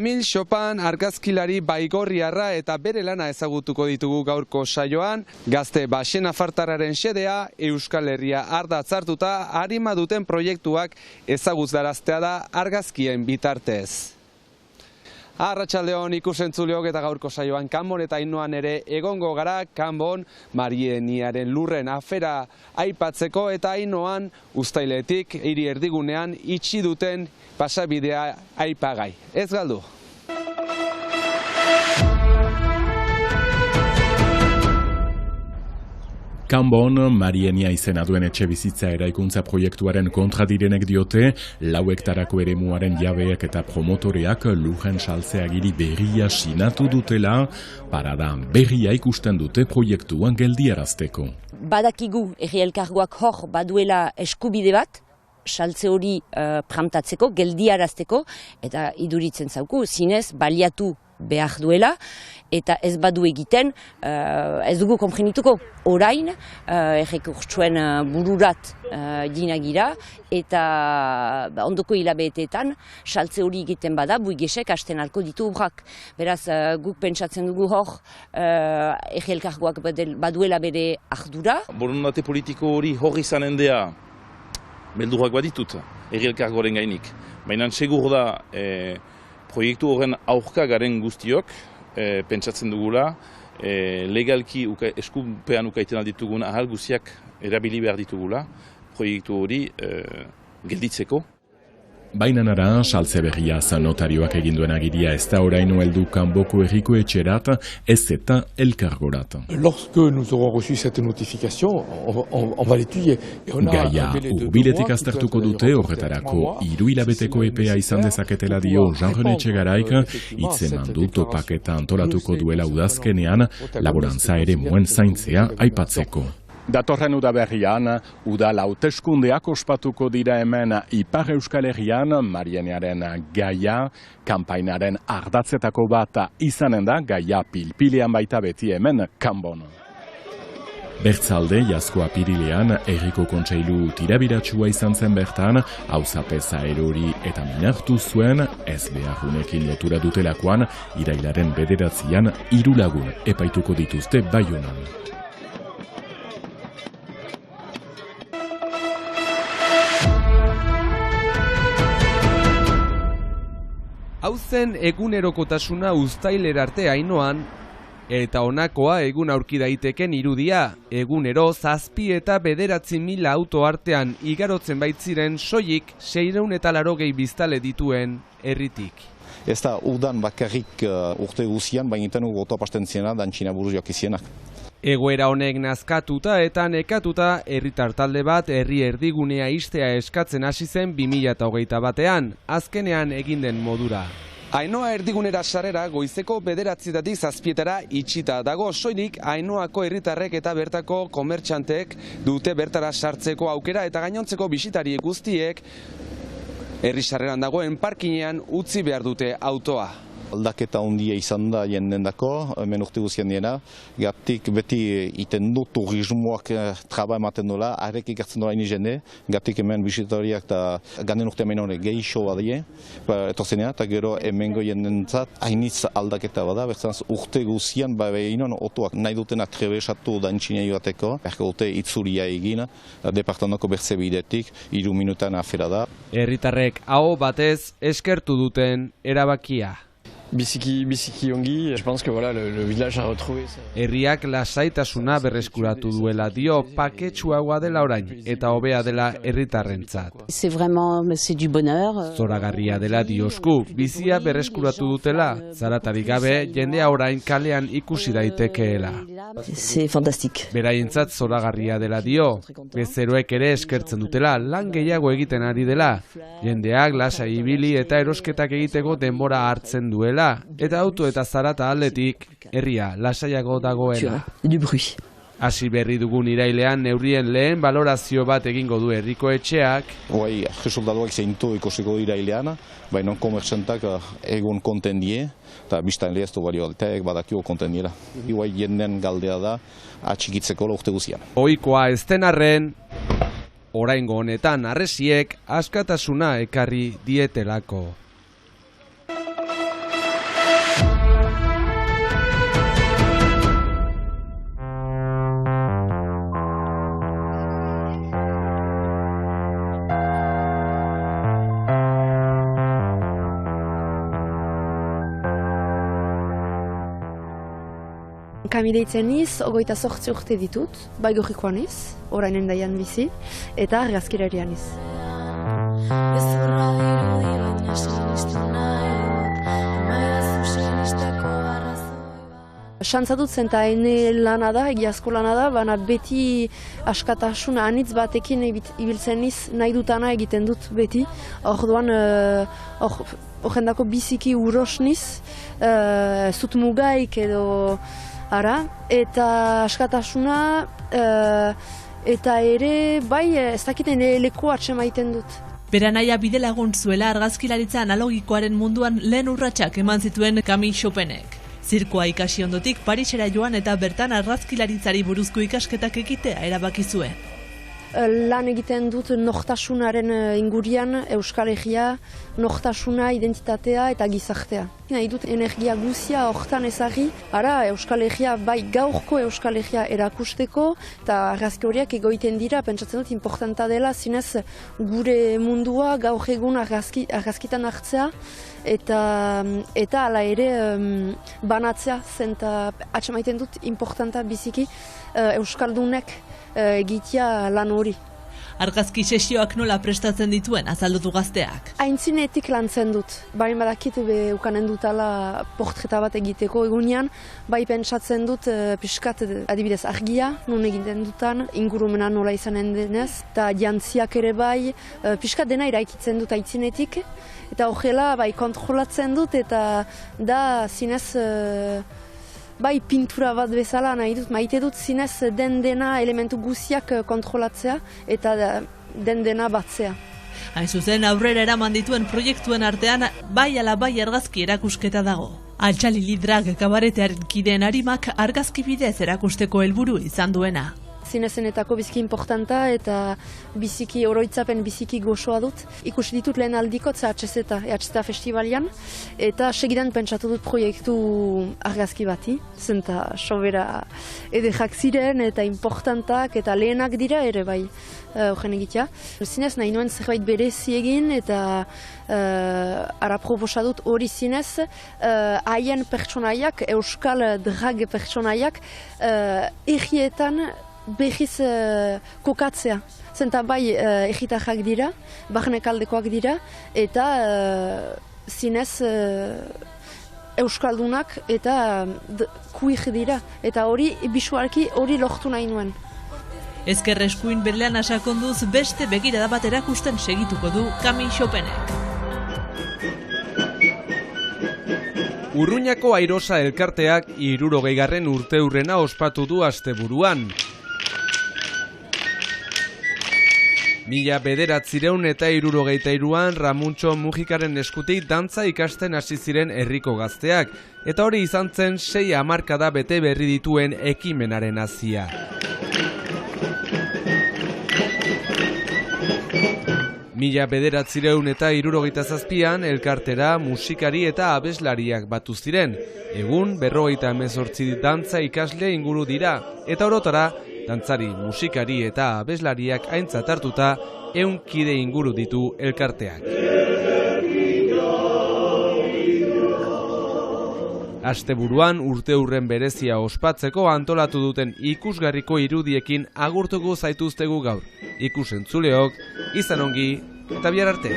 Kamil Chopin argazkilari baigorriarra eta bere lana ezagutuko ditugu gaurko saioan. Gazte Baxe Nafartarraren xedea Euskal Herria ardatz hartuta arima duten proiektuak ezagutzaraztea da argazkien bitartez. Arratsaldeon ikusentzuleok eta gaurko saioan Kanbon eta Ainoan ere egongo gara. Kanbon Marieniaren lurren afera aipatzeko eta Ainoan uztailetik hiri erdigunean itxi duten pasabidea aipagai. Ez galdu! Kanbon, Marienia izena duen etxe bizitza eraikuntza proiektuaren kontra direnek diote, 4 hektarako eremuaren jabeek eta promotoreak lurren saltzeagiri berria sinatu dutela, parada berria ikusten dute proiektuan geldiarazteko. Badakigu herri elkargoak hor baduela eskubide bat, saltze hori pramtatzeko, geldiarazteko, eta iduritzen zauku, zinez baliatu behar duela, eta ez badu egiten, ez dugu konprenituko. Orain, errekurtsuen bururat dinagira, eta ondoko hilabeteetan, saltze hori egiten bada, buigesek hasten alko ditu urrak. Beraz, guk pentsatzen dugu hor, herri elkargoak baduela bere ardura. Borondate politiko hori hor izanen dea, beldurrak baditut, herri elkargoaren gainik. Baina segur da, proiektu horren aurka garen guztiok, pentsatzen dugula, legalki eskupean ukaiten alditugun ahal guztiak erabili behar ditugula, proiektu hori gelditzeko. Baina nara, saltze berria notarioak eginduen agiria ez da oraino heldu Kanboko herriko etxerat, ez eta elkargorat. Lorsque nous aurons reçu cette notification, on va l'étudier. Gaia hurbiletik aztertuko dute horretarako 3 hilabeteko epea izan dezaketela dio Jean-René Etxegaraik, hitzeman du topaketa antolatuko duela udazkenean, laborantza ere muen zaintzea aipatzeko. Datorren udaberrian, udal hauteskundeak ospatuko dira hemen Ipar Euskal Herrian, Marieniaren gaia, kanpainaren ardatzetako bat izanen da, gaia pilpilean baita beti hemen Kanbon. Bertzalde, jazko apirilean, herriko kontseilu tirabiratsua izan zen bertan, auzapeza erori eta minartu zuen, ez beharrunekin lotura dutelakoan, irailaren 9an 3 lagun epaituko dituzte Baionan. Hau zen egunerokotasuna uztailera arte Ainoan, eta honakoa egun aurki daiteken irudia. Egunero 7 eta 9.000 auto artean igarotzen baitziren soilik 680 biztale dituen herritik. Ez da udan bakarrik urte guzian, baina oto apastentziena dantxina buruziak izienak. Egoera honek nazkatuta eta nekatuta herritar talde bat herri erdigunea ixtea eskatzen hasi zen 2021ean, azkenean egin den modura. Ainoa erdigunera sarrera goizeko 9:00 7:00 itxita dago, soilik Ainoako herritarrek eta bertako komertxantek dute bertara sartzeko aukera eta gainontzeko bisitari guztiek herri sarreran dagoen parkinean utzi behar dute autoa. Aldaketa handia izan da jendendako, hemen urte guztian diena, gatik beti iten du turismoak traba ematen dola, arek ikartzen dola ini jende, gatik hemen bisitariak eta ganden urte hemen hori gehixo badie, etorzenea, eta gero hemengo jendentzat hainitz aldaketa bada, bertzanaz urte guztian, behinon otoak nahi duten atrebesatu dantxinea joateko, berko dute itzuria egin, departamendoko bertze bidetik, 3 minutan afera da. Herritarrek aho batez eskertu duten erabakia. Biziki ongi, je pense que voilà, le village a retrouvé ça. Herriak lasaitasuna berreskuratu duela dio, paketsuagoa dela orain eta hobea dela herritarrentzat. C'est vraiment du bonheur. Zoragarria dela diosku, bizia berreskuratu dutela, zaratarik gabe jendea orain kalean ikusi daitekeela. C'est fantastique. Beraientzat zoragarria dela dio, bezeroek ere eskertzen dutela, lan gehiago egiten ari dela. Jendeak lasai ibili eta erosketak egiteko denbora hartzen duela. Eta auto eta zarata aldetik, herria lasaiago dagoela. Hasi berri dugun irailean neurrien lehen balorazio bat egingo du herriko etxeak. Hoai, resultatuak zeintu ikusiko irailean, baina komertxantak egun kontendie, eta biztan leheztu balio alteak badakio kontendiela. Hoai, jenden galdea da atxikitzeko urte guzian. Ohikoa ez den arren, oraingo honetan harresiek askatasuna ekarri dietelako. Kami deitzen niz, 28 urte ditut, Baigorrikoan niz, orain endaian bizi, eta argazkilarian niz. Xantza dut zen eta ene lana da, egiazko lana da, baina beti askatasun anitz batekin ibiltzen niz, nahi dutana egiten dut beti. Orduan, horrendako biziki uros niz, zut mugaik edo ara, eta askatasuna, eta ere, bai, ez dakiten lekoa atsemaiten dut. Bera naia bidelagun zuela argazkilaritza analogikoaren munduan lehen urratsak eman zituen Camille Chopenek. Zirkoa ikasi ondotik Parisera joan eta bertan argazkilaritzari buruzko ikasketak egitea erabaki zuen. Lan egiten dut nortasunaren ingurian, Euskal Herria, nortasuna, identitatea eta gizartea. Nahi dut energia guzia hortan ezagri, ara Euskal Herria, bai gaurko Euskal Herria erakusteko, eta argazki horiak egoiten dira, pentsatzen dut importanta dela, zinez gure mundua gaur egun argazkitan hartzea, eta hala ere banatzea, zenta atsemaiten dut importanta biziki Euskaldunek egitea lan hori. Argazki sesioak nola prestatzen dituen azaldutu gazteak. Aintzinetik lantzen dut, bai badakit ukanen dutala portreta bat egiteko egunean, bai pentsatzen dut pixkat adibidez argia, non egiten dutan, ingurumena nola izanen denez, eta jantziak ere bai, pixkat dena iraikitzen dut aintzinetik, eta horrela bai kontrolatzen dut, eta da zinez bai pintura bat bezala nahi dut, maite dut zinez den dena elementu guziak kontrolatzea eta den dena batzea. Hain zuzen aurrera eraman dituen proiektuen artean bai ala bai argazki erakusketa dago. Altxali Lidrak kabaretearen kideen arimak argazki bidez erakusteko helburu izan duena. Zinezenetako biziki importanta eta biziki oroitzapen biziki gozoa dut. Ikusi ditut lehen aldiko EHZ festivalian eta segidan pentsatu dut proiektu argazki bati. Zenta sobera edekak ziren eta importantak eta lehenak dira ere bai horren egitea. Zinez nahi nuen zerbait berezi egin eta ara proposa dut hori zinez haien pertsonaiak, euskal drag pertsonaiak egietan behiz kokatzea. Zenta bai egitarrak dira, barnekaldekoak dira, eta zinez euskaldunak eta kuik dira. Eta hori, bisualki hori lortu nahi nuen. Ezker eskuin berlean asakonduz beste begirada bat erakusten segituko du Camille Chopenek. Urruñako Airosa elkarteak 60. urteurrena ospatu du asteburuan. 1963an Ramuntxo Mujikaren eskutik dantza ikasten hasi ziren herriko gazteak, eta hori izan zen 6 hamarkada bete berri dituen ekimenaren hazia. Mila 1967an elkartera musikari eta abeslariak batu ziren. Egun 58 dantza ikasle inguru dira, eta orotara dantzari, musikari eta abeslariak aintzat hartuta 100 kide inguru ditu elkarteak. Asteburuan urteurren berezia ospatzeko antolatu duten ikusgarriko irudiekin agurtuko zaituztegu gaur. Ikusentzuleok, izan ongi eta bihar arte.